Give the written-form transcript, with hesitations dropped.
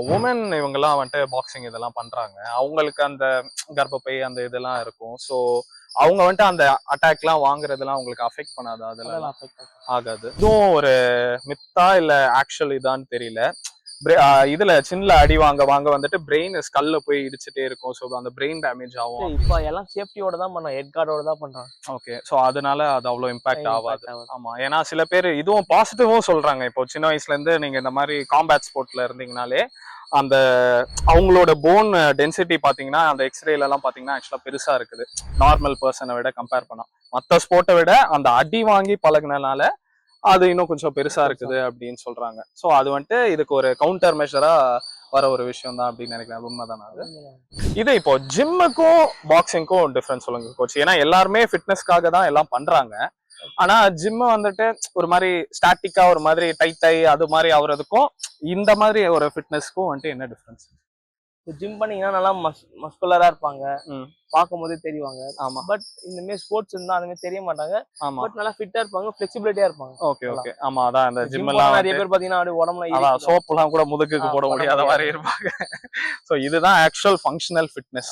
Woman இவங்கெல்லாம் வந்துட்டு boxing இதெல்லாம் பண்றாங்க. அவங்களுக்கு அந்த கர்ப்பப்பை அந்த இதெல்லாம் இருக்கும். ஸோ அவங்க வந்துட்டு அந்த அட்டாக்லாம் வாங்குறதெல்லாம் உங்களுக்கு அஃபெக்ட் பண்ணாதா? அதெல்லாம் ஆகாது. இதுவும் ஒரு மித்தா இல்ல ஆக்சுவல் இதான்னு தெரியல. இதுல சின்ன அடி வாங்க வாங்க வந்துட்டு பிரெயின் ஸ்கல்ல போய் இடிச்சுட்டே இருக்கும். ஸோ அந்த பிரெயின் டேமேஜ் ஆகும். இப்போ எல்லாம் சேஃப்டியோட தான் பண்ணோம், ஹெட் கார்டோட தான் பண்றாங்க. ஓகே. ஸோ அதனால அது அவ்வளோ இம்பாக்ட் ஆகாது. ஆமா, ஏன்னா சில பேர் இதுவும் பாசிட்டிவும் சொல்றாங்க. இப்போ சின்ன வயசுல இருந்து நீங்க இந்த மாதிரி காம்பேட் ஸ்போர்ட்ல இருந்தீங்கனாலே அந்த அவங்களோட போன் டென்சிட்டி பாத்தீங்கன்னா அந்த எக்ஸ்ரேல எல்லாம் பாத்தீங்கன்னா ஆக்சுவலா பெருசா இருக்குது நார்மல் பர்சனை விட கம்பேர் பண்ணா. மற்ற ஸ்போர்ட்டை விட அந்த அடி வாங்கி பழகுனனால அது இன்னும் கொஞ்சம் பெருசா இருக்குது அப்படின்னு சொல்றாங்க. ஸோ அது வந்துட்டு இதுக்கு ஒரு கவுண்டர் மெஷரா வர ஒரு விஷயம் தான் அப்படின்னு நினைக்கிறேன். உண்மைதானே அது? இது இப்போ ஜிம்முக்கும் பாக்ஸிங்க்கும் டிஃபரன்ஸ் சொல்லுங்க கோச். ஏன்னா எல்லாருமே ஃபிட்னஸ்க்காக தான் எல்லாம் பண்றாங்க. ஆனா ஜிம் வந்துட்டு ஒரு மாதிரி ஸ்டாட்டிக்கா ஒரு மாதிரி டைட் ஆகி அது மாதிரி ஆகுறதுக்கும் இந்த மாதிரி ஒரு ஃபிட்னஸ்க்கும் வந்துட்டு என்ன டிஃபரன்ஸ்? ஜிம் பண்ணீங்கன்னா நல்லா மஸ்குலரா இருப்பாங்க, பார்க்கும் போதே தெரிவாங்க. ஆமா. பட் இந்த மாதிரி ஸ்போர்ட்ஸ் இருந்தா அந்த மாதிரி தெரிய மாட்டாங்க. ஆமா. பட் நல்லா ஃபிட்டா இருப்பாங்க, ஃபிளெக்சிபிலிட்டியா இருப்பாங்க. Okay okay. ஆமா, அதான் அந்த ஜிம் எல்லாம் நிறைய பேர் பாத்தீங்கன்னா அப்படியே உடம்புல சோப் எல்லாம் கூட முதுகுக்கு போட முடியாத மாதிரி இருப்பாங்க. சோ இதுதான் ஆக்சுவல் ஃபங்க்ஷனல் ஃபிட்னஸ்.